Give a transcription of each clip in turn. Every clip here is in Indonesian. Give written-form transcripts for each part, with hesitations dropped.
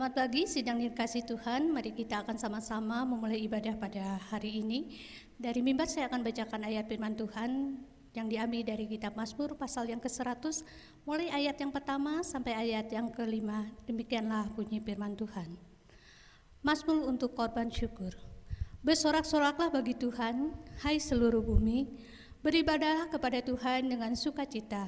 Selamat pagi, sidang dikasih Tuhan. Mari kita akan sama-sama memulai ibadah pada hari ini. Dari mimbar saya akan bacakan ayat firman Tuhan yang diambil dari kitab Mazmur pasal yang ke-100, mulai ayat yang pertama sampai ayat yang ke-5. Demikianlah bunyi firman Tuhan. Mazmur untuk korban syukur. Bersorak-soraklah bagi Tuhan, hai seluruh bumi. Beribadahlah kepada Tuhan dengan sukacita.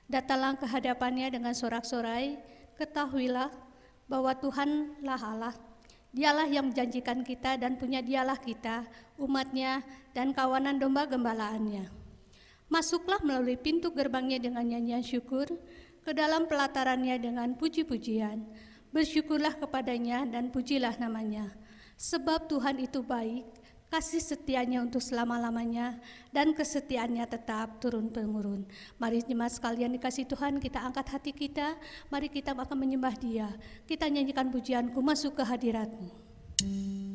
Datanglah ke hadapannya dengan sorak-sorai. Ketahuilah bahwa Tuhanlah Allah. Dialah yang menjanjikan kita dan punya dialah kita, umatnya dan kawanan domba gembalaannya. Masuklah melalui pintu gerbangnya dengan nyanyian syukur, ke dalam pelatarannya dengan puji-pujian. Bersyukurlah kepadanya dan pujilah namanya. Sebab Tuhan itu baik, kasih setianya untuk selama-lamanya, dan kesetiaannya tetap turun-temurun. Mari jemaat sekalian dikasih Tuhan, kita angkat hati kita, mari kita akan menyembah Dia. Kita nyanyikan pujian, ku masuk ke hadirat-Mu. Ku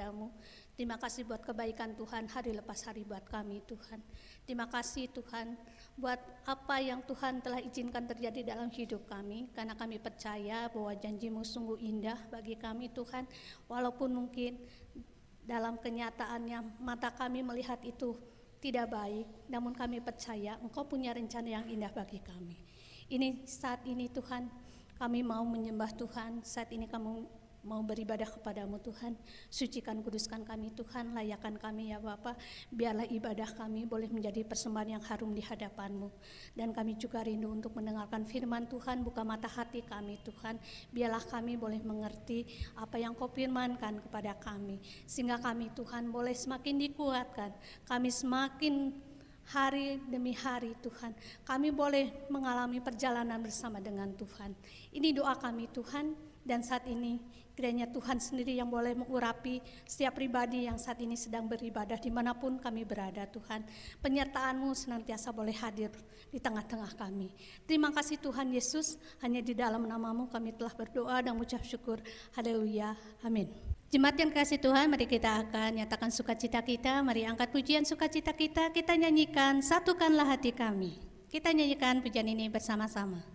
kepadamu. Terima kasih buat kebaikan Tuhan hari lepas hari buat kami Tuhan. Terima kasih Tuhan buat apa yang Tuhan telah izinkan terjadi dalam hidup kami, karena kami percaya bahwa janji-Mu sungguh indah bagi kami Tuhan. Walaupun mungkin dalam kenyataannya mata kami melihat itu tidak baik, namun kami percaya Engkau punya rencana yang indah bagi kami. Saat ini Tuhan, kami mau menyembah Tuhan, saat ini kami mau beribadah kepadamu Tuhan. Sucikan, kuduskan kami Tuhan, layakkan kami ya Bapa. Biarlah ibadah kami boleh menjadi persembahan yang harum di hadapan-Mu. Dan kami juga rindu untuk mendengarkan firman Tuhan. Buka mata hati kami Tuhan, biarlah kami boleh mengerti apa yang Kau firmankan kepada kami, sehingga kami Tuhan boleh semakin dikuatkan. Kami semakin hari demi hari Tuhan, kami boleh mengalami perjalanan bersama dengan Tuhan. Ini doa kami Tuhan. Dan saat ini kiranya Tuhan sendiri yang boleh mengurapi setiap pribadi yang saat ini sedang beribadah dimanapun kami berada Tuhan. Penyertaan-Mu senantiasa boleh hadir di tengah-tengah kami. Terima kasih Tuhan Yesus, hanya di dalam nama-Mu kami telah berdoa dan mengucap syukur. Haleluya, amin. Jemaat yang kasih Tuhan, mari kita akan nyatakan sukacita kita. Mari angkat pujian sukacita kita, kita nyanyikan Satukanlah Hati Kami. Kita nyanyikan pujian ini bersama-sama.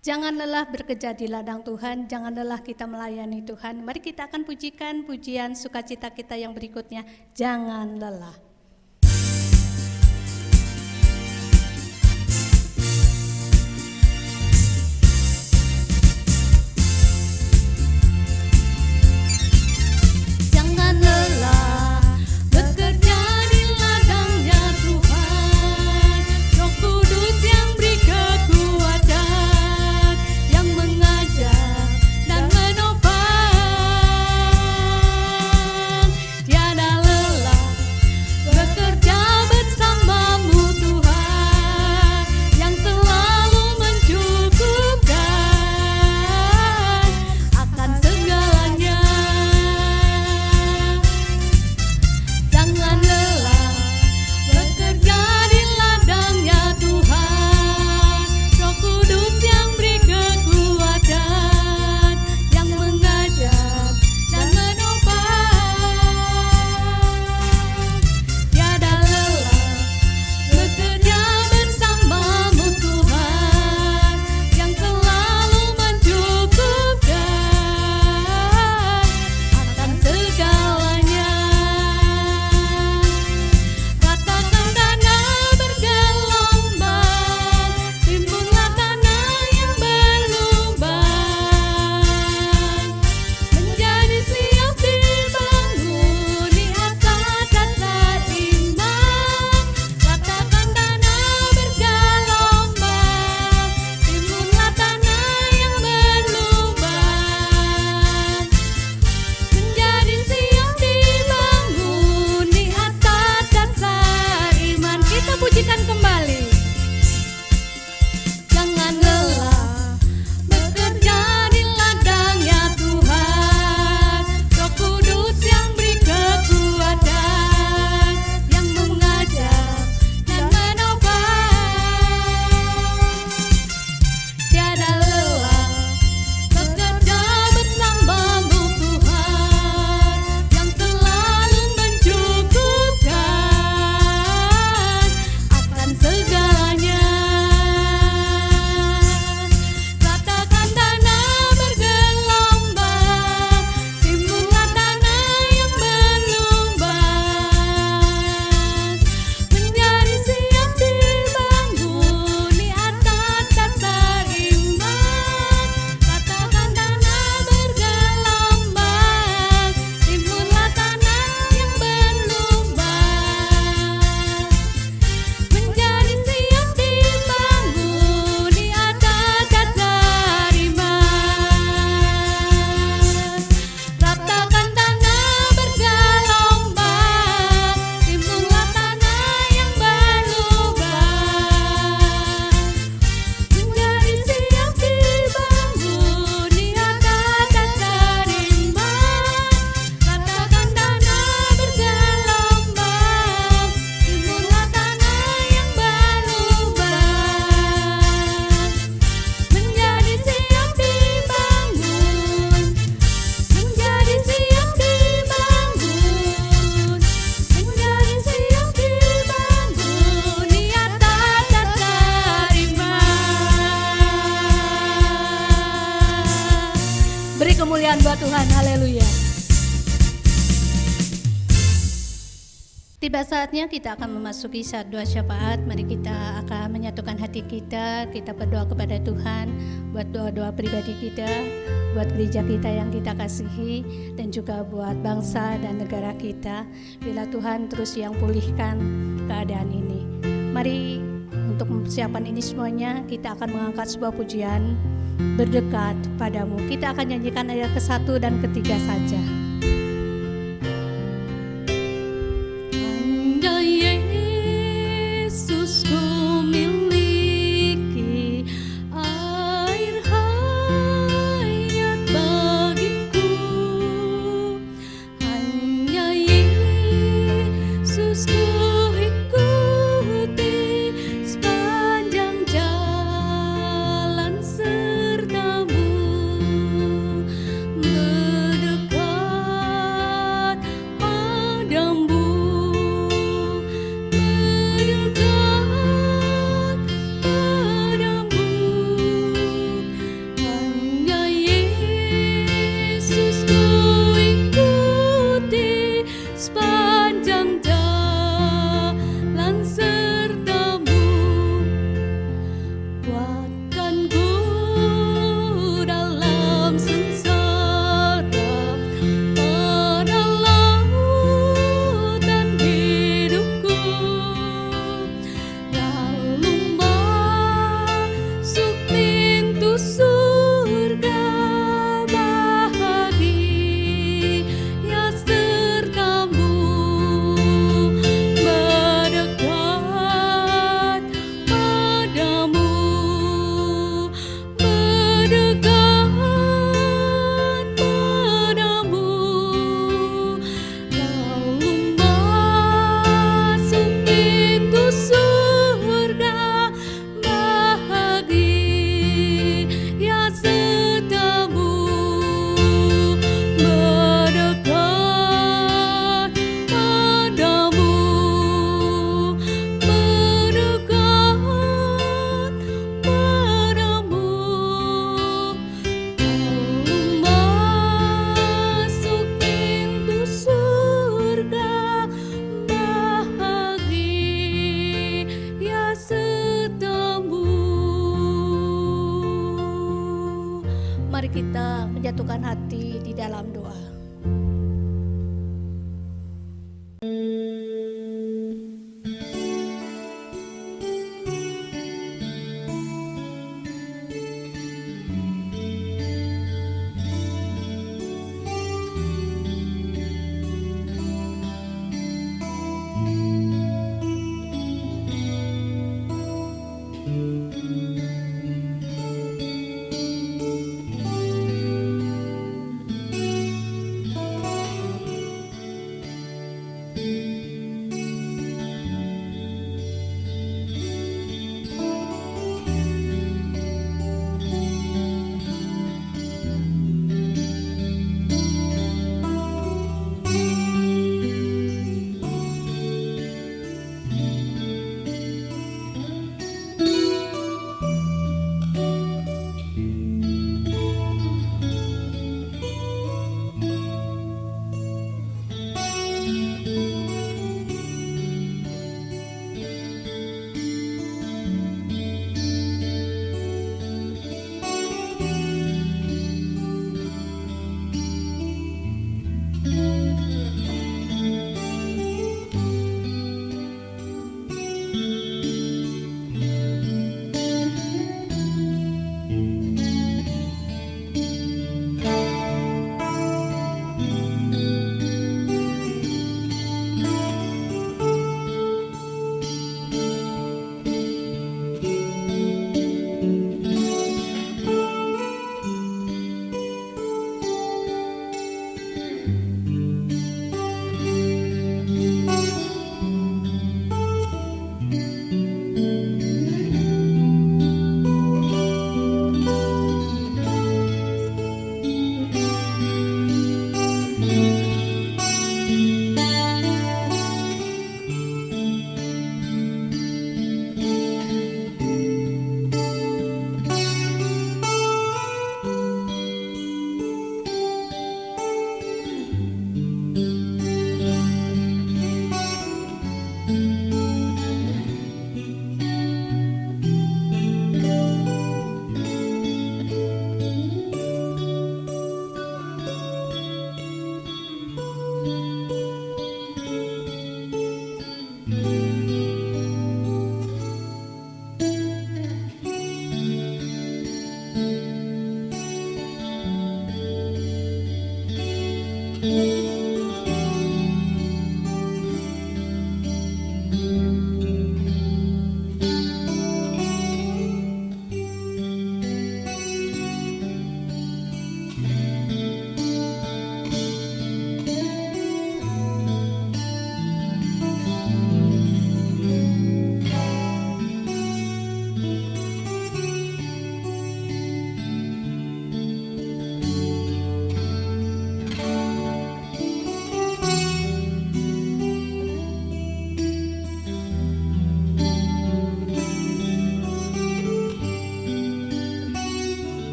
Jangan lelah bekerja di ladang Tuhan, jangan lelah kita melayani Tuhan. Mari kita akan pujikan pujian sukacita kita yang berikutnya, jangan lelah. Jangan lelah bekerja di ladangnya Tuhan, Roh Kudus yang beri kekuatan, yang mengajar dan menopang. Tiada lelah Tuhan, haleluya. Tiba saatnya kita akan memasuki saat doa syafaat. Mari kita akan menyatukan hati kita berdoa kepada Tuhan buat doa-doa pribadi kita, buat gereja kita yang kita kasihi, dan juga buat bangsa dan negara kita. Bila Tuhan terus yang pulihkan keadaan ini. Mari untuk mempersiapkan ini semuanya, kita akan mengangkat sebuah pujian berdekat padamu. Kita akan nyanyikan ayat ke-1 dan ke-3 saja. Mari kita menjatuhkan hati di dalam doa.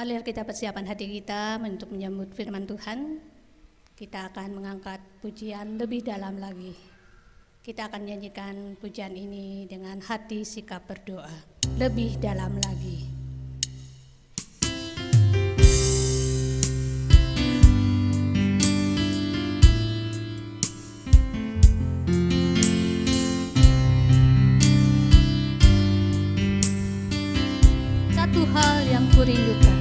Mari kita persiapan hati kita untuk menyambut firman Tuhan. Kita akan mengangkat pujian lebih dalam lagi. Kita akan nyanyikan pujian ini dengan hati sikap berdoa. Lebih dalam lagi. Satu hal yang kurindukan.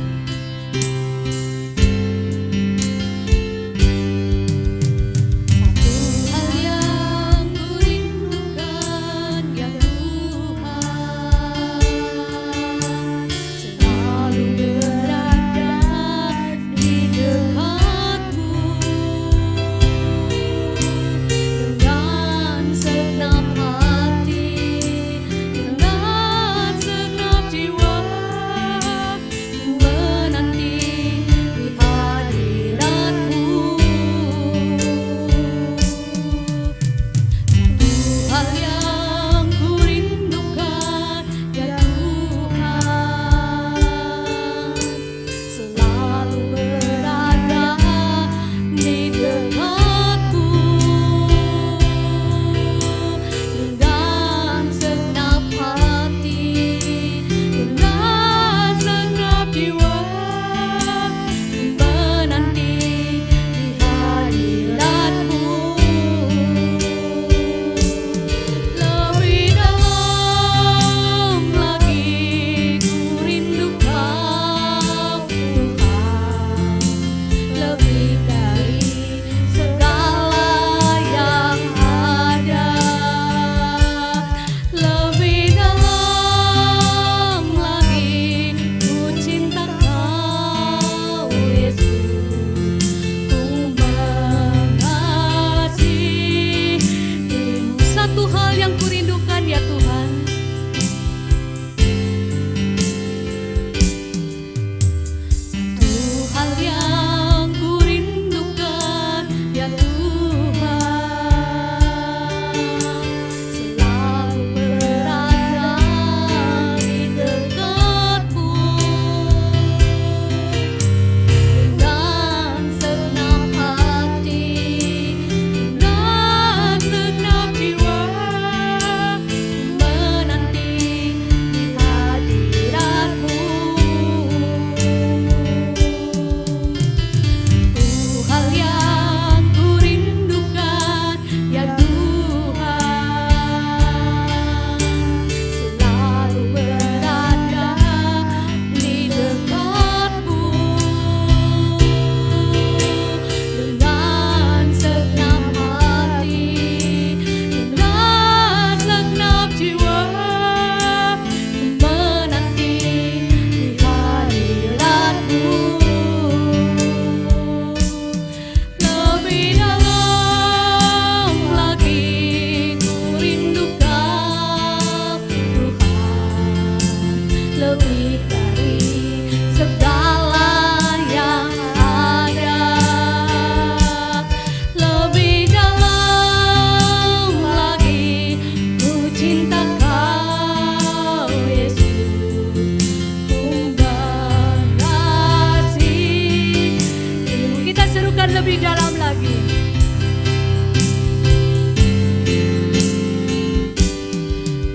Lebih dalam lagi.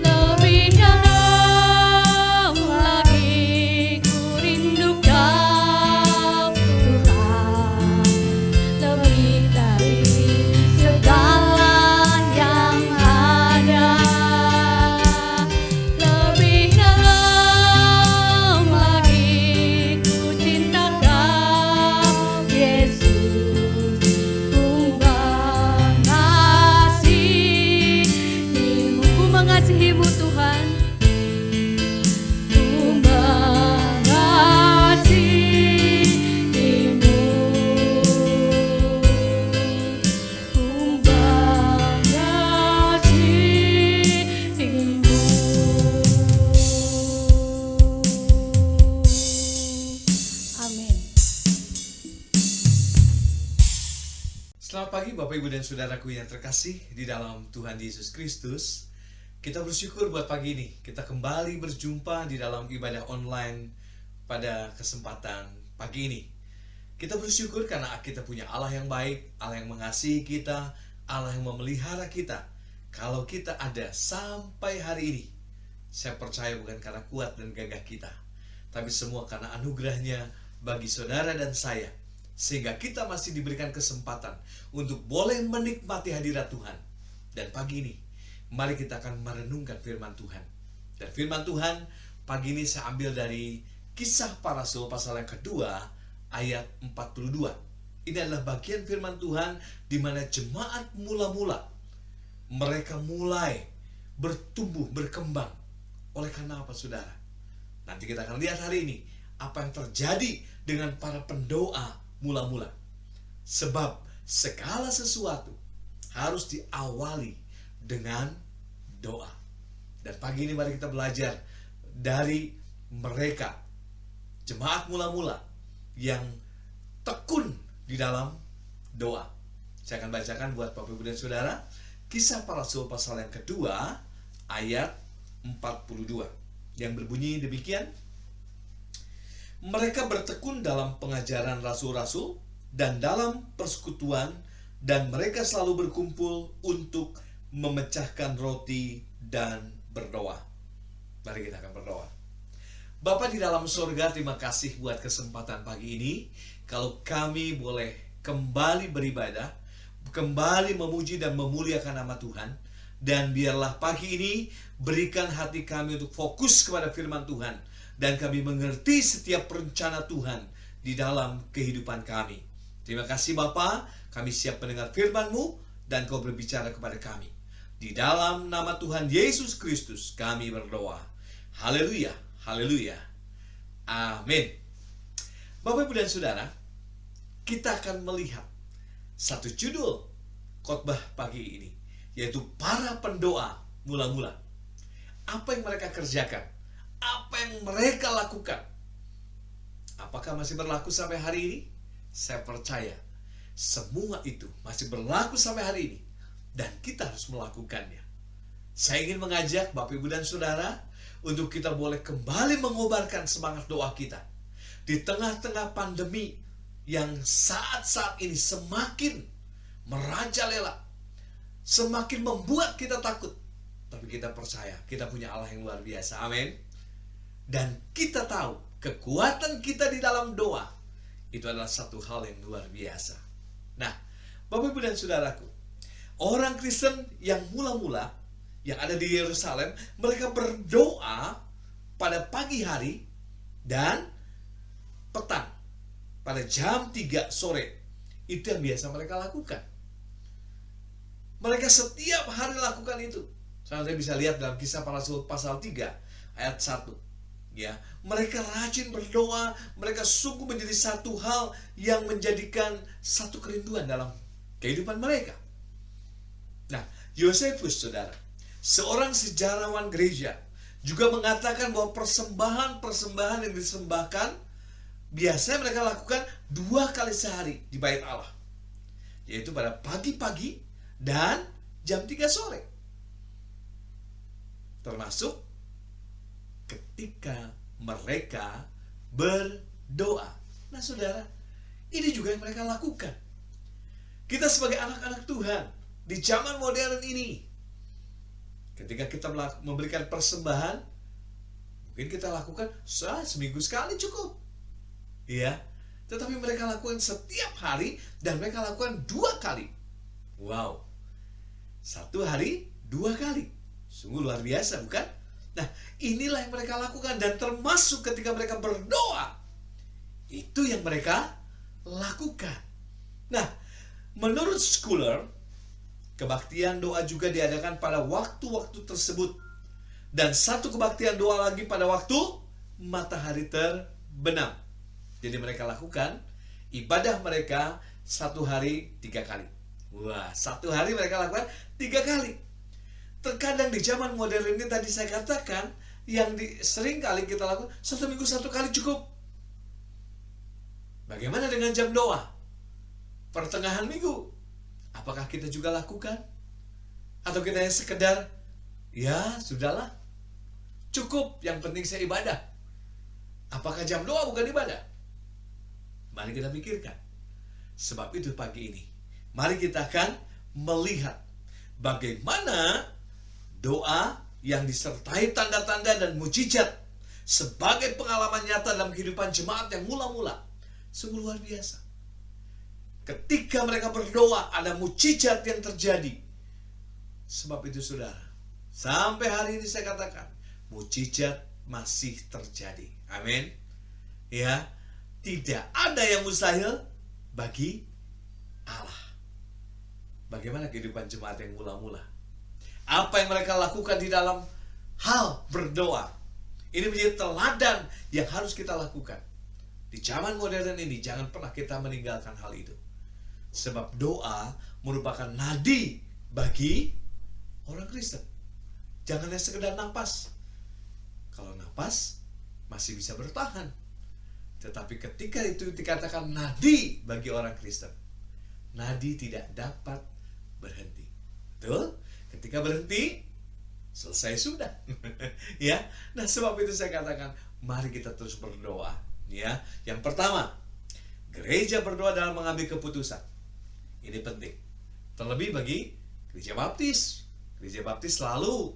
Lebih dalam lagi ku rindu Kau Tuhan, lebih dari segala yang ada. Lebih dalam lagi ku cinta Kau Yesus. Mengasihimu Tuhan, ku mengasihimu, ku mengasihimu. Amin. Selamat pagi Bapak Ibu dan Saudaraku yang terkasih di dalam Tuhan Yesus Kristus. Kita bersyukur buat pagi ini kita kembali berjumpa di dalam ibadah online pada kesempatan pagi ini. Kita bersyukur karena kita punya Allah yang baik, Allah yang mengasihi kita, Allah yang memelihara kita. Kalau kita ada sampai hari ini, saya percaya bukan karena kuat dan gagah kita, tapi semua karena anugerahnya bagi saudara dan saya, sehingga kita masih diberikan kesempatan untuk boleh menikmati hadirat Tuhan. Dan pagi ini, mari kita akan merenungkan firman Tuhan. Dan firman Tuhan pagi ini saya ambil dari Kisah Para Rasul pasal yang kedua ayat 42. Ini adalah bagian firman Tuhan di mana jemaat mula-mula mereka mulai bertumbuh, berkembang. Oleh karena apa, saudara? Nanti kita akan lihat hari ini apa yang terjadi dengan para pendoa mula-mula. Sebab segala sesuatu harus diawali dengan doa. Dan pagi ini mari kita belajar dari mereka, jemaat mula-mula yang tekun di dalam doa. Saya akan bacakan buat Bapak Ibu dan Saudara Kisah Para Rasul pasal yang kedua ayat 42 yang berbunyi demikian. Mereka bertekun dalam pengajaran rasul-rasul dan dalam persekutuan, dan mereka selalu berkumpul untuk memecahkan roti dan berdoa. Mari kita akan berdoa. Bapa di dalam surga, terima kasih buat kesempatan pagi ini. Kalau kami boleh kembali beribadah, kembali memuji dan memuliakan nama Tuhan. Dan biarlah pagi ini berikan hati kami untuk fokus kepada firman Tuhan. Dan kami mengerti setiap rencana Tuhan di dalam kehidupan kami. Terima kasih Bapa, kami siap mendengar firman-Mu dan Kau berbicara kepada kami. Di dalam nama Tuhan Yesus Kristus kami berdoa. Haleluya, haleluya, amin. Bapak, Ibu dan Saudara, kita akan melihat satu judul khotbah pagi ini, yaitu para pendoa mula-mula. Apa yang mereka kerjakan? Apa yang mereka lakukan? Apakah masih berlaku sampai hari ini? Saya percaya semua itu masih berlaku sampai hari ini, dan kita harus melakukannya. Saya ingin mengajak Bapak, Ibu dan Saudara untuk kita boleh kembali mengobarkan semangat doa kita di tengah-tengah pandemi yang saat-saat ini semakin merajalela, semakin membuat kita takut. Tapi kita percaya kita punya Allah yang luar biasa. Amin. Dan kita tahu kekuatan kita di dalam doa itu adalah satu hal yang luar biasa. Nah, Bapak, Ibu dan Saudaraku, orang Kristen yang mula-mula yang ada di Yerusalem, mereka berdoa pada pagi hari dan petang, pada jam 3 sore. Itu yang biasa mereka lakukan. Mereka setiap hari lakukan itu. Saudara bisa lihat dalam Kisah Para Rasul pasal 3 ayat 1. Ya, mereka rajin berdoa, mereka sungguh menjadi satu hal yang menjadikan satu kerinduan dalam kehidupan mereka. Nah, Yosefus, saudara, seorang sejarawan gereja, juga mengatakan bahwa persembahan yang disembahkan biasanya mereka lakukan 2 kali sehari di bait Allah, yaitu pada pagi-pagi dan jam 3 sore. Termasuk ketika mereka berdoa. Nah, saudara, ini juga yang mereka lakukan. Kita sebagai anak-anak Tuhan di zaman modern ini, ketika kita memberikan persembahan, mungkin kita lakukan seminggu sekali cukup, ya. Tetapi mereka lakukan setiap hari, dan mereka lakukan 2 kali. Wow, 1 hari 2 kali, sungguh luar biasa, bukan? Nah, inilah yang mereka lakukan, dan termasuk ketika mereka berdoa, itu yang mereka lakukan. Nah, menurut scholar, kebaktian doa juga diadakan pada waktu-waktu tersebut, dan satu kebaktian doa lagi pada waktu matahari terbenam. Jadi mereka lakukan ibadah mereka 1 hari 3 kali. Wah, 1 hari mereka lakukan 3 kali. Terkadang di zaman modern ini tadi saya katakan, yang sering kali kita lakukan 1 minggu 1 kali cukup. Bagaimana dengan jam doa? Pertengahan minggu, apakah kita juga lakukan? Atau kita yang sekedar, ya sudahlah, cukup, yang penting saya ibadah. Apakah jam doa bukan ibadah? Mari kita pikirkan. Sebab itu pagi ini, mari kita akan melihat bagaimana doa yang disertai tanda-tanda dan mujizat sebagai pengalaman nyata dalam kehidupan jemaat yang mula-mula sungguh luar biasa. Ketika mereka berdoa, ada mujizat yang terjadi. Sebab itu saudara, sampai hari ini saya katakan, mujizat masih terjadi. Amin. Ya, tidak ada yang mustahil bagi Allah. Bagaimana kehidupan jemaat yang mula-mula? Apa yang mereka lakukan di dalam hal berdoa? Ini menjadi teladan yang harus kita lakukan. Di zaman modern ini, jangan pernah kita meninggalkan hal itu. Sebab doa merupakan nadi bagi orang Kristen. Jangan hanya sekedar napas. Kalau napas, masih bisa bertahan. Tetapi ketika itu dikatakan nadi bagi orang Kristen, nadi tidak dapat berhenti. Betul? Ketika berhenti, selesai sudah. Ya. Nah, sebab itu saya katakan, mari kita terus berdoa. Ya. Yang pertama, gereja berdoa dalam mengambil keputusan. Ini penting. Terlebih bagi gereja baptis. Gereja baptis selalu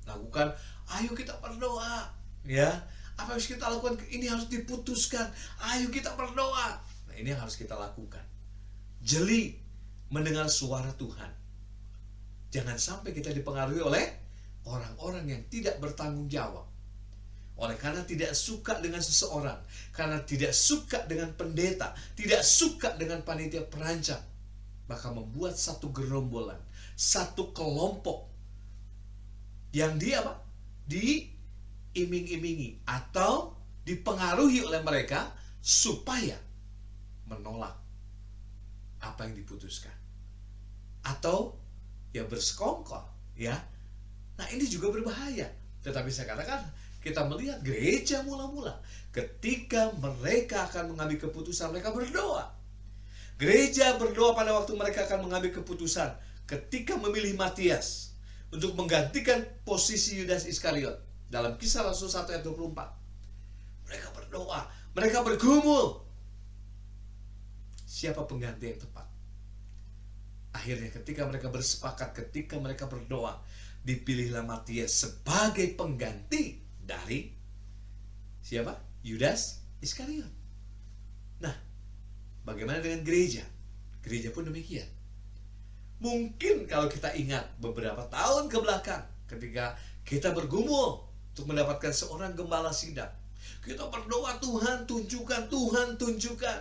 lakukan, ayo kita berdoa. Ya. Apa yang harus kita lakukan? Ini harus diputuskan. Ayo kita berdoa. Nah, ini yang harus kita lakukan. Jeli mendengar suara Tuhan. Jangan sampai kita dipengaruhi oleh orang-orang yang tidak bertanggung jawab. Oleh karena tidak suka dengan seseorang, karena tidak suka dengan pendeta, tidak suka dengan panitia perancang, maka membuat satu gerombolan, satu kelompok yang diiming-imingi atau dipengaruhi oleh mereka supaya menolak apa yang diputuskan atau ya bersekongkol, ya. Nah, ini juga berbahaya. Tetapi saya katakan, kita melihat gereja mula-mula ketika mereka akan mengambil keputusan, mereka berdoa. Gereja berdoa pada waktu mereka akan mengambil keputusan ketika memilih Matias untuk menggantikan posisi Yudas Iskariot dalam Kisah Rasul 1 ayat 24. Mereka berdoa, mereka bergumul. Siapa pengganti yang tepat? Akhirnya ketika mereka bersepakat, ketika mereka berdoa, dipilihlah Matias sebagai pengganti dari siapa? Yudas Iskariot. Nah, bagaimana dengan gereja? Gereja pun demikian. Mungkin kalau kita ingat beberapa tahun ke belakang, ketika kita bergumul untuk mendapatkan seorang gembala sidang, kita berdoa, Tuhan tunjukkan, Tuhan tunjukkan.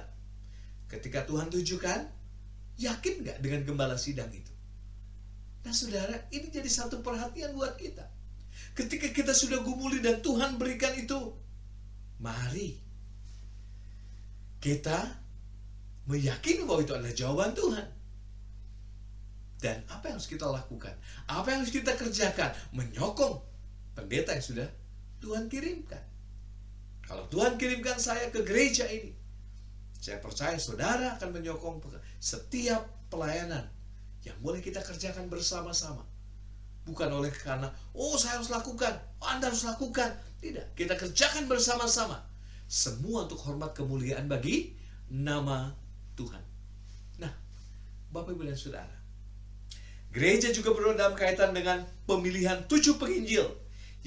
Ketika Tuhan tunjukkan, yakin gak dengan gembala sidang itu? Nah saudara, ini jadi satu perhatian buat kita. Ketika kita sudah gumuli dan Tuhan berikan itu, mari kita meyakini bahwa itu adalah jawaban Tuhan. Dan apa yang harus kita lakukan? Apa yang harus kita kerjakan? Menyokong pendeta yang sudah Tuhan kirimkan. Kalau Tuhan kirimkan saya ke gereja ini, saya percaya saudara akan menyokong setiap pelayanan yang boleh kita kerjakan bersama-sama. Bukan oleh karena, saya harus lakukan, Anda harus lakukan. Tidak, kita kerjakan bersama-sama. Semua untuk hormat kemuliaan bagi nama Tuhan. Nah, Bapak Ibu dan Saudara, gereja juga berdoa dalam kaitan dengan pemilihan 7 penginjil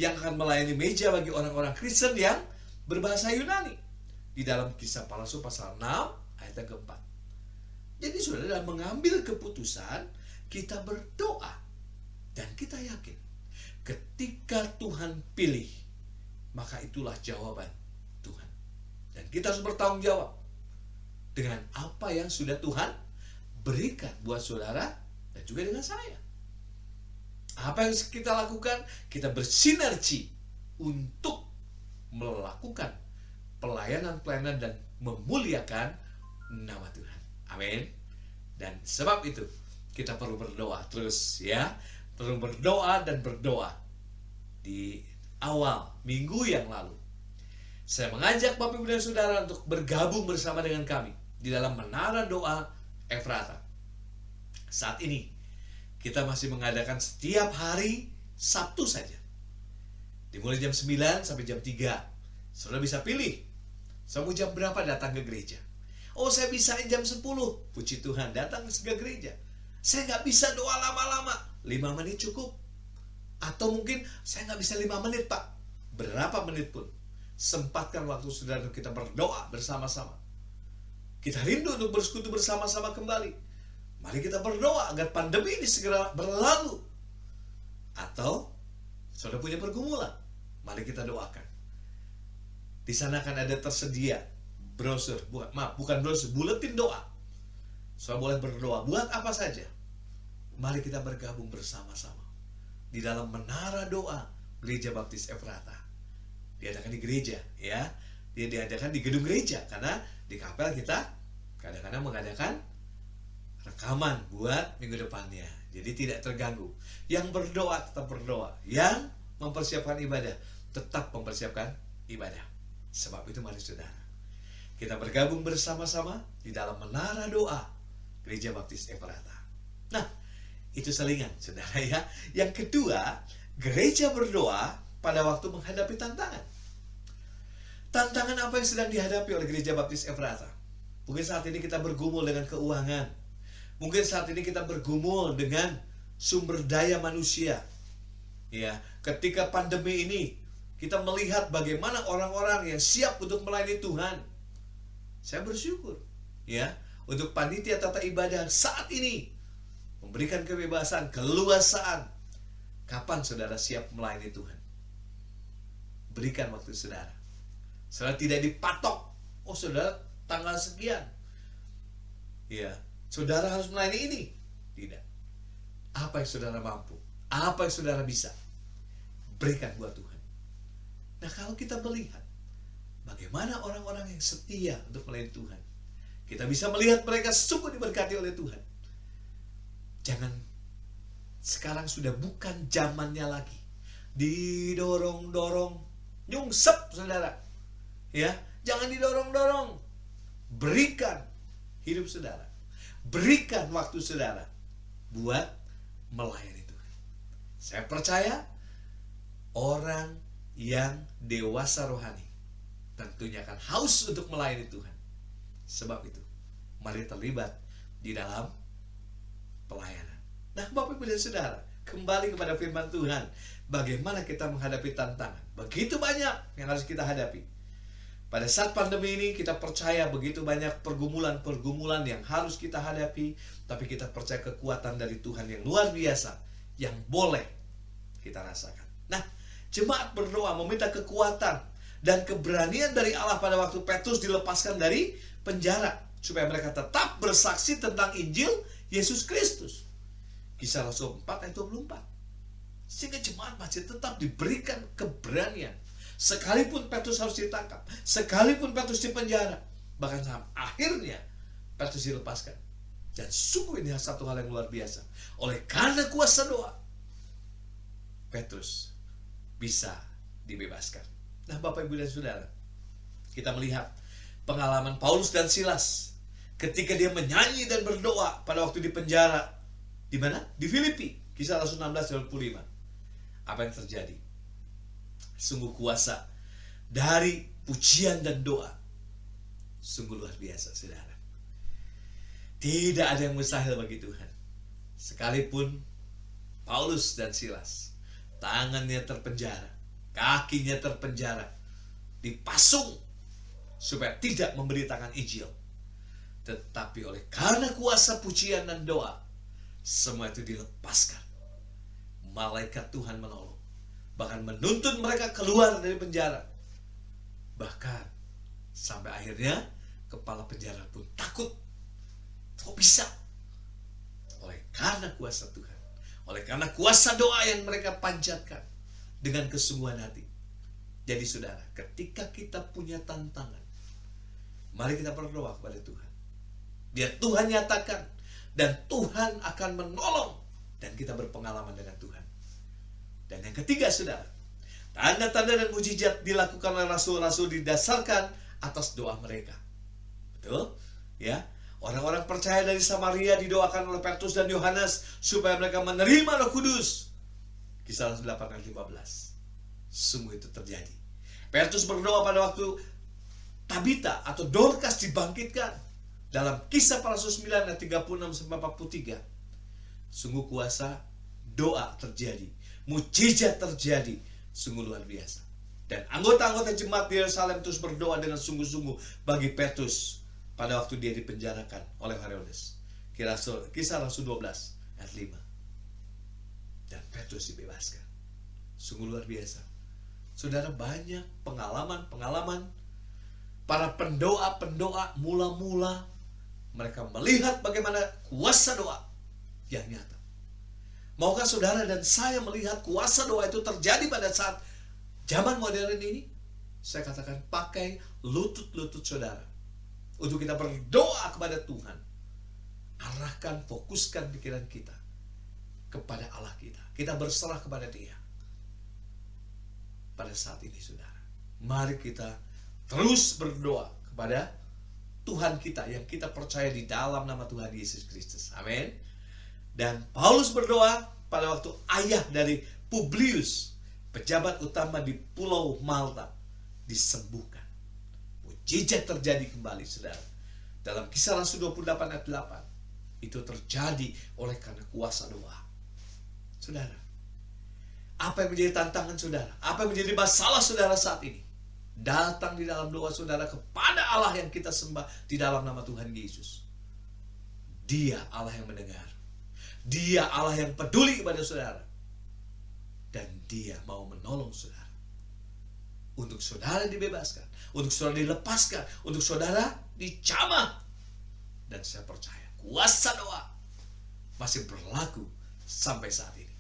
yang akan melayani meja bagi orang-orang Kristen yang berbahasa Yunani. Di dalam Kisah Para Rasul pasal 6 ayat yang keempat. Jadi saudara, dalam mengambil keputusan, kita berdoa dan kita yakin ketika Tuhan pilih, maka itulah jawaban Tuhan. Dan kita harus bertanggung jawab dengan apa yang sudah Tuhan berikan buat saudara dan juga dengan saya. Apa yang kita lakukan? Kita bersinergi untuk melakukan pelayanan-pelayanan dan memuliakan nama Tuhan. Amin. Dan sebab itu kita perlu berdoa terus, ya. Perlu berdoa dan berdoa. Di awal minggu yang lalu, saya mengajak Bapak Ibu dan Saudara untuk bergabung bersama dengan kami di dalam Menara Doa Efrata. Saat ini kita masih mengadakan setiap hari Sabtu saja, dimulai jam 9 sampai jam 3. Saudara bisa pilih Kamu jam berapa datang ke gereja? Oh, saya bisa jam 10. Puji Tuhan, datang ke gereja. Saya nggak bisa doa lama-lama. 5 menit cukup. Atau mungkin saya nggak bisa 5 menit, Pak. Berapa menit pun. Sempatkan waktu saudara kita berdoa bersama-sama. Kita rindu untuk bersekutu bersama-sama kembali. Mari kita berdoa agar pandemi ini segera berlalu. Atau saudara punya pergumulan, mari kita doakan. Di sana akan ada tersedia brosur, bukan brosur, buletin doa. Saudara boleh berdoa buat apa saja. Mari kita bergabung bersama-sama di dalam menara doa Gereja Baptis Efrata. Diadakan di gereja, ya. Dia diadakan di gedung gereja, karena di kapel kita kadang-kadang mengadakan rekaman buat minggu depannya. Jadi tidak terganggu. Yang berdoa tetap berdoa. Yang mempersiapkan ibadah tetap mempersiapkan ibadah. Sebab itu mari saudara, kita bergabung bersama-sama di dalam menara doa Gereja Baptis Efrata. Nah, itu selingan saudara ya. Yang kedua, gereja berdoa pada waktu menghadapi tantangan. Tantangan apa yang sedang dihadapi oleh Gereja Baptis Efrata? Mungkin saat ini kita bergumul dengan keuangan. Mungkin saat ini kita bergumul dengan sumber daya manusia. Ya, ketika pandemi ini kita melihat bagaimana orang-orang yang siap untuk melayani Tuhan. Saya bersyukur, ya, untuk panitia tata ibadah saat ini memberikan kebebasan, keluasaan. Kapan saudara siap melayani Tuhan? Berikan waktu saudara. Saudara tidak dipatok. Oh, saudara tanggal sekian. Ya, saudara harus melayani ini. Tidak. Apa yang saudara mampu? Apa yang saudara bisa? Berikan buat Tuhan. Nah, kalau kita melihat bagaimana orang-orang yang setia untuk melayani Tuhan, kita bisa melihat mereka sungguh diberkati oleh Tuhan. Jangan, sekarang sudah bukan zamannya lagi didorong-dorong, nyungsep saudara. Ya, jangan didorong-dorong. Berikan hidup saudara. Berikan waktu saudara buat melayani Tuhan. Saya percaya orang yang dewasa rohani tentunya akan haus untuk melayani Tuhan. Sebab itu, mari terlibat di dalam pelayanan. Nah, Bapak Ibu dan Saudara, kembali kepada firman Tuhan. Bagaimana kita menghadapi tantangan? Begitu banyak yang harus kita hadapi. Pada saat pandemi ini, kita percaya begitu banyak pergumulan-pergumulan yang harus kita hadapi. Tapi kita percaya kekuatan dari Tuhan yang luar biasa, yang boleh kita rasakan. Nah, jemaat berdoa meminta kekuatan dan keberanian dari Allah pada waktu Petrus dilepaskan dari penjara, supaya mereka tetap bersaksi tentang Injil Yesus Kristus. Kisah Rasul 4 ayat 24. Sehingga jemaat masih tetap diberikan keberanian. Sekalipun Petrus harus ditangkap, sekalipun Petrus dipenjara, bahkan sampai akhirnya Petrus dilepaskan. Dan sungguh ini satu hal yang luar biasa. Oleh karena kuasa doa, Petrus bisa dibebaskan. Nah, Bapak, Ibu, dan Saudara, kita melihat pengalaman Paulus dan Silas ketika dia menyanyi dan berdoa pada waktu di penjara. Di mana? Di Filipi. Kisah Rasul 16:25. Apa yang terjadi? Sungguh kuasa dari pujian dan doa. Sungguh luar biasa, saudara. Tidak ada yang mustahil bagi Tuhan. Sekalipun Paulus dan Silas tangannya terpenjara, kakinya terpenjara, dipasung supaya tidak memberitakan Injil. Tetapi oleh karena kuasa pujian dan doa, semua itu dilepaskan. Malaikat Tuhan menolong, bahkan menuntun mereka keluar dari penjara. Bahkan sampai akhirnya kepala penjara pun takut. Kok bisa? Oleh karena kuasa Tuhan, oleh karena kuasa doa yang mereka panjatkan dengan kesungguhan hati. Jadi saudara, ketika kita punya tantangan, mari kita berdoa kepada Tuhan. Biar Tuhan nyatakan, dan Tuhan akan menolong, dan kita berpengalaman dengan Tuhan. Dan yang ketiga, saudara, tanda-tanda dan mujizat dilakukan oleh rasul-rasul didasarkan atas doa mereka. Betul? Ya. Orang-orang percaya dari Samaria didoakan oleh Petrus dan Yohanes supaya mereka menerima Roh Kudus. Kisah 8 ayat 15. Sungguh itu terjadi. Petrus berdoa pada waktu Tabita atau Dorcas dibangkitkan dalam Kisah Para Rasul 9 ayat 36-43. Sungguh kuasa doa terjadi, mujizat terjadi, sungguh luar biasa. Dan anggota-anggota jemaat di Yerusalem terus berdoa dengan sungguh-sungguh bagi Petrus pada waktu dia dipenjarakan oleh Herodes. Kisah Rasul 12 ayat 5. Dan Petrus dibebaskan. Sungguh luar biasa. Saudara, banyak pengalaman-pengalaman para pendoa-pendoa mula-mula, mereka melihat bagaimana kuasa doa yang nyata. Maukah saudara dan saya melihat kuasa doa itu terjadi pada saat zaman modern ini? Saya katakan, pakai lutut-lutut saudara untuk kita berdoa kepada Tuhan. Arahkan, fokuskan pikiran kita kepada Allah kita. Kita berserah kepada Dia. Pada saat ini saudara, mari kita terus berdoa kepada Tuhan kita yang kita percaya di dalam nama Tuhan Yesus Kristus. Amin. Dan Paulus berdoa pada waktu ayah dari Publius, pejabat utama di Pulau Malta, disembuhkan. Mujizat terjadi kembali saudara. Dalam Kisah Rasul 28 ayat 8, itu terjadi oleh karena kuasa doa. Saudara, apa yang menjadi tantangan saudara? Apa yang menjadi masalah saudara saat ini? Datang di dalam doa saudara kepada Allah yang kita sembah di dalam nama Tuhan Yesus. Dia Allah yang mendengar. Dia Allah yang peduli kepada saudara. Dan Dia mau menolong saudara. Untuk saudara dibebaskan, untuk saudara dilepaskan, untuk saudara dicamah. Dan saya percaya kuasa doa masih berlaku sampai saat ini.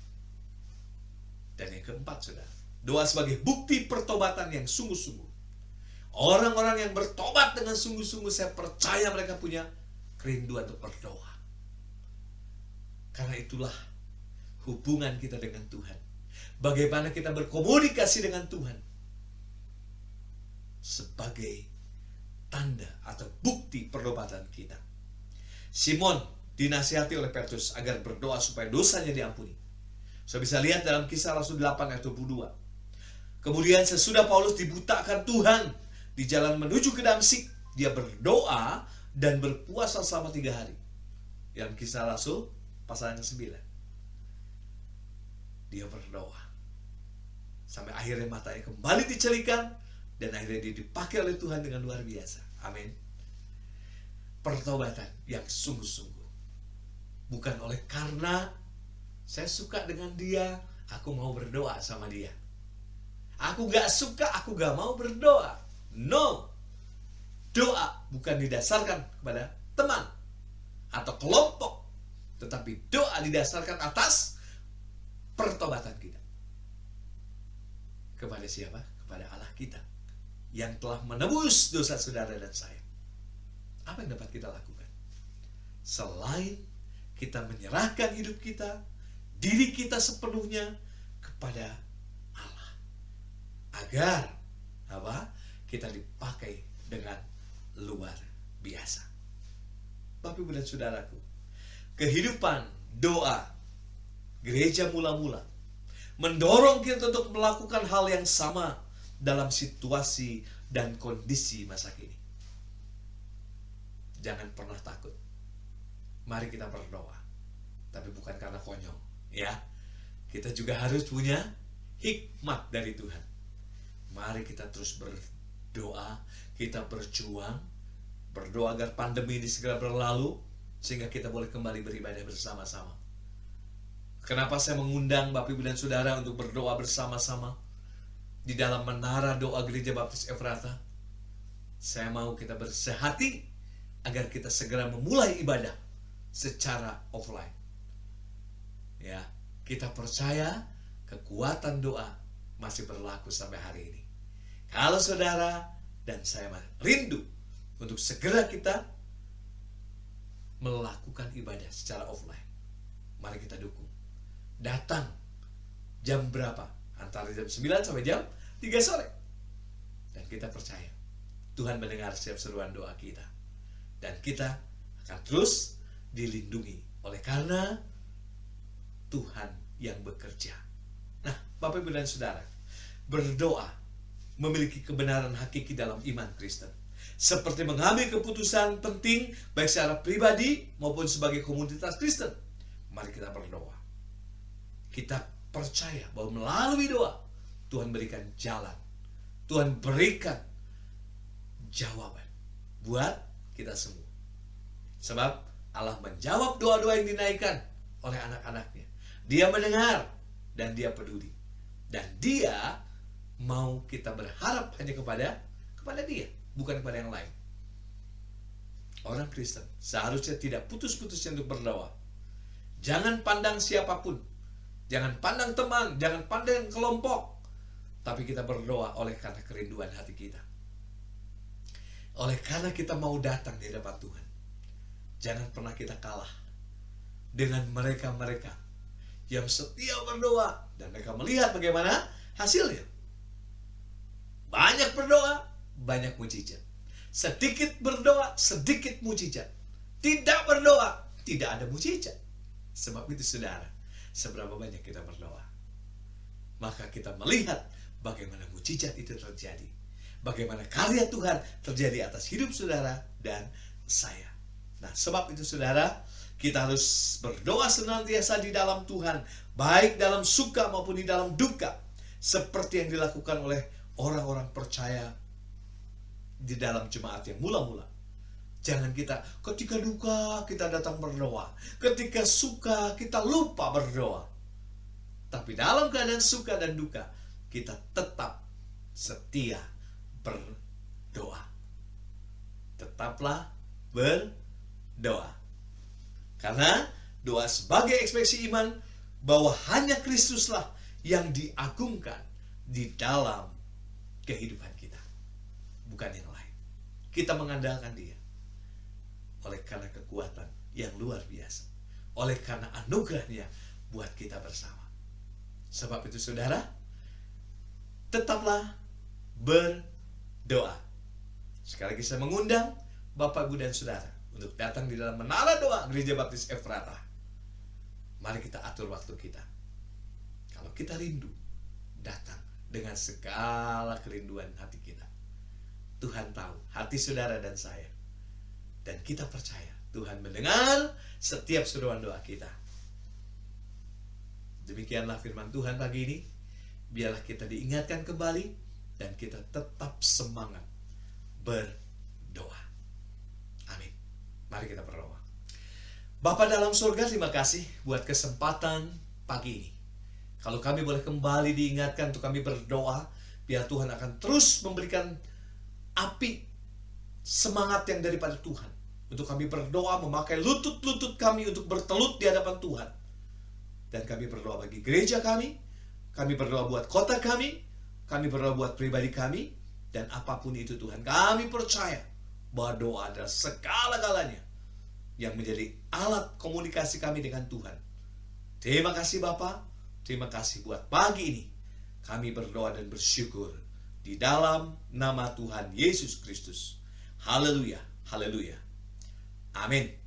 Dan yang keempat saudara, doa sebagai bukti pertobatan yang sungguh-sungguh. Orang-orang yang bertobat dengan sungguh-sungguh, saya percaya mereka punya kerinduan untuk berdoa. Karena itulah hubungan kita dengan Tuhan. Bagaimana kita berkomunikasi dengan Tuhan sebagai tanda atau bukti pertobatan kita. Simon dinasihati oleh Petrus agar berdoa supaya dosanya diampuni. Saya bisa lihat dalam Kisah Rasul 8 ayat 22. Kemudian sesudah Paulus dibutakan Tuhan di jalan menuju ke Damsik, dia berdoa dan berpuasa selama 3 hari. Yang Kisah Rasul pasal yang ke-9. Dia berdoa sampai akhirnya matanya kembali dicelikan dan akhirnya dia dipakai oleh Tuhan dengan luar biasa. Amin. Pertobatan yang sungguh-sungguh. Bukan oleh karena saya suka dengan dia, aku mau berdoa sama dia. Aku gak suka, aku gak mau berdoa. No. Doa bukan didasarkan kepada teman atau kelompok, tetapi doa didasarkan atas pertobatan kita. Kepada siapa? Kepada Allah kita yang telah menebus dosa saudara dan saya. Apa yang dapat kita lakukan? Selain kita menyerahkan hidup kita, diri kita sepenuhnya kepada Allah, agar kita dipakai dengan luar biasa. Bapak Ibu dan saudaraku, kehidupan doa gereja mula-mula mendorong kita untuk melakukan hal yang sama dalam situasi dan kondisi masa kini. Jangan pernah takut. Mari kita berdoa, tapi bukan karena konyol. Ya, kita juga harus punya hikmat dari Tuhan. Mari kita terus berdoa, kita berjuang, berdoa agar pandemi ini segera berlalu, sehingga kita boleh kembali beribadah bersama-sama. Kenapa saya mengundang Bapak Ibu dan Saudara untuk berdoa bersama-sama di dalam menara doa Gereja Baptis Efrata? Saya mau kita bersehati agar kita segera memulai ibadah secara offline. Ya, kita percaya kekuatan doa masih berlaku sampai hari ini. Kalau saudara dan saya rindu untuk segera kita melakukan ibadah secara offline, mari kita dukung. Datang jam berapa? Antara jam 9 sampai jam 3 sore. Dan kita percaya Tuhan mendengar setiap seruan doa kita. Dan kita akan terus dilindungi oleh karena Tuhan yang bekerja. Nah, Bapak Ibu dan Saudara, berdoa memiliki kebenaran hakiki dalam iman Kristen. seperti mengambil keputusan penting baik secara pribadi maupun sebagai komunitas Kristen. Mari kita berdoa. Kita percaya bahwa melalui doa Tuhan berikan jalan, Tuhan berikan jawaban buat kita semua. Sebab Allah menjawab doa-doa yang dinaikkan oleh anak-anaknya. Dia mendengar dan dia peduli. Dan dia mau kita berharap hanya kepada dia, bukan kepada yang lain. Orang Kristen seharusnya tidak putus-putus untuk berdoa. Jangan pandang siapapun, jangan pandang teman, jangan pandang kelompok, tapi kita berdoa oleh karena kerinduan hati kita. Oleh karena kita mau datang di hadapan Tuhan. Jangan pernah kita kalah dengan mereka-mereka yang setia berdoa dan mereka melihat bagaimana hasilnya. Banyak berdoa, banyak mujizat. Sedikit berdoa, sedikit mujizat. Tidak berdoa, tidak ada mujizat. Sebab itu saudara, seberapa banyak kita berdoa, maka kita melihat bagaimana mujizat itu terjadi. Bagaimana karya Tuhan terjadi atas hidup saudara dan saya. Nah, sebab itu saudara, kita harus berdoa senantiasa di dalam Tuhan, baik dalam suka maupun di dalam duka, seperti yang dilakukan oleh orang-orang percaya di dalam jemaat yang mula-mula. Jangan kita ketika duka kita datang berdoa, ketika suka kita lupa berdoa. Tapi dalam keadaan suka dan duka kita tetap setia berdoa. Tetaplah berdoa. Karena doa sebagai ekspresi iman bahwa hanya Kristuslah yang diagungkan di dalam kehidupan kita, bukan yang lain. Kita mengandalkan Dia oleh karena kekuatan yang luar biasa, oleh karena anugerahnya buat kita bersama. Sebab itu saudara, tetaplah berdoa. Sekali lagi saya mengundang Bapak, Ibu, dan Saudara untuk datang di dalam menara doa Gereja Baptis Efrata. Mari kita atur waktu kita. Kalau kita rindu, datang dengan segala kerinduan hati kita. Tuhan tahu hati saudara dan saya. Dan kita percaya Tuhan mendengar setiap seruan doa kita. Demikianlah firman Tuhan pagi ini. Biarlah kita diingatkan kembali dan kita tetap semangat berdoa. Amin. Mari kita berdoa. Bapa dalam surga, terima kasih buat kesempatan pagi ini. Kalau kami boleh kembali diingatkan untuk kami berdoa, biar Tuhan akan terus memberikan api semangat yang daripada Tuhan. Untuk kami berdoa, memakai lutut-lutut kami untuk bertelut di hadapan Tuhan. Dan kami berdoa bagi gereja kami berdoa buat kota kami berdoa buat pribadi kami, dan apapun itu Tuhan, kami percaya bahwa doa adalah segala-galanya yang menjadi alat komunikasi kami dengan Tuhan. Terima kasih Bapa, terima kasih buat pagi ini. Kami berdoa dan bersyukur di dalam nama Tuhan Yesus Kristus. Haleluya, haleluya. Amin.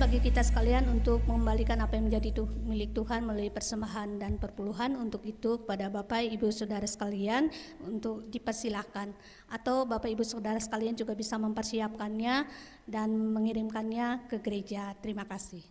bagi kita sekalian untuk mengembalikan apa yang menjadi milik Tuhan melalui persembahan dan perpuluhan. Untuk itu kepada Bapak Ibu Saudara sekalian untuk dipersilahkan, atau Bapak Ibu Saudara sekalian juga bisa mempersiapkannya dan mengirimkannya ke gereja. Terima kasih.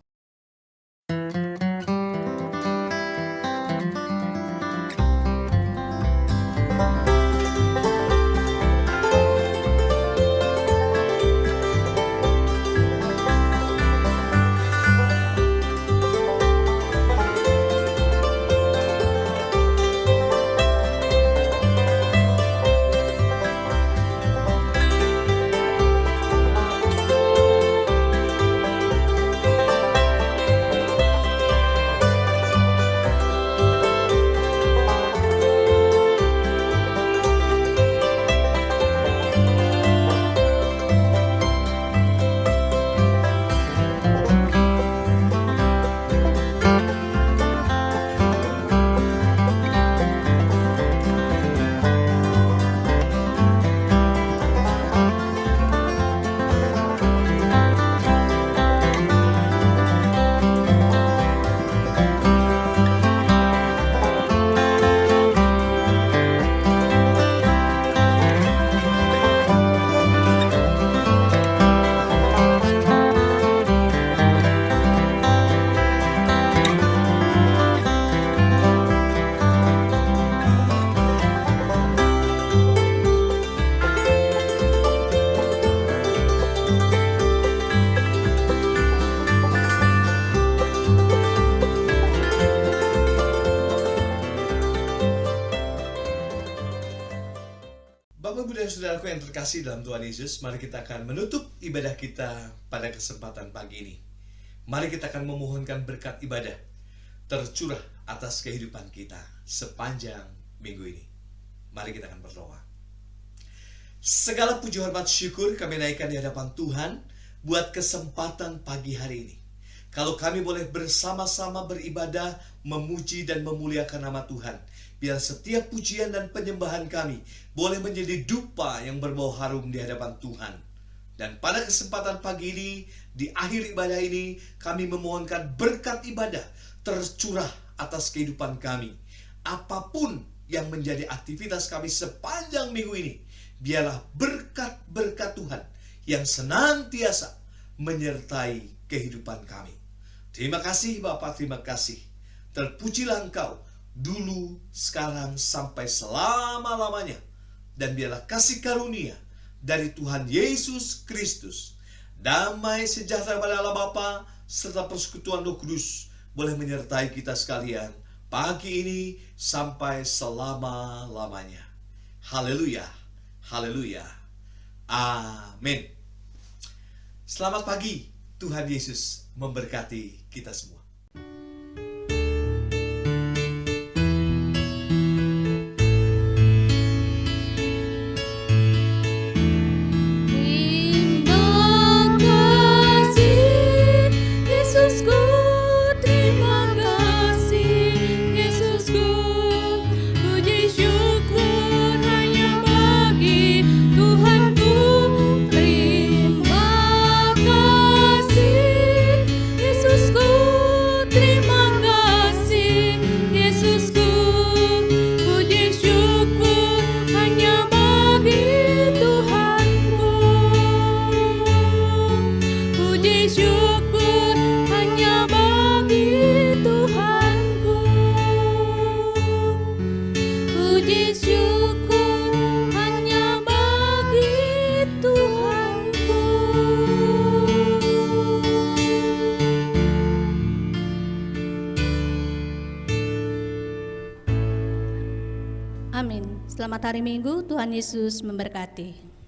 Bapak, Ibu, dan Saudaraku yang terkasih dalam Tuhan Yesus, mari kita akan menutup ibadah kita pada kesempatan pagi ini. Mari kita akan memohonkan berkat ibadah tercurah atas kehidupan kita sepanjang minggu ini. Mari kita akan berdoa. Segala puji hormat syukur kami naikkan di hadapan Tuhan buat kesempatan pagi hari ini. Kalau kami boleh bersama-sama beribadah, memuji dan memuliakan nama Tuhan, biar setiap pujian dan penyembahan kami boleh menjadi dupa yang berbau harum di hadapan Tuhan. Dan pada kesempatan pagi ini, di akhir ibadah ini, kami memohonkan berkat ibadah tercurah atas kehidupan kami. Apapun yang menjadi aktivitas kami sepanjang minggu ini, biarlah berkat-berkat Tuhan yang senantiasa menyertai kehidupan kami. Terima kasih Bapa, terima kasih. Terpujilah Engkau dulu, sekarang, sampai selama-lamanya. Dan biarlah kasih karunia dari Tuhan Yesus Kristus, damai sejahtera pada Allah Bapa, serta persekutuan Roh Kudus boleh menyertai kita sekalian pagi ini sampai selama-lamanya. Haleluya, haleluya, amin. Selamat pagi, Tuhan Yesus memberkati kita semua. Amin. Selamat hari Minggu, Tuhan Yesus memberkati.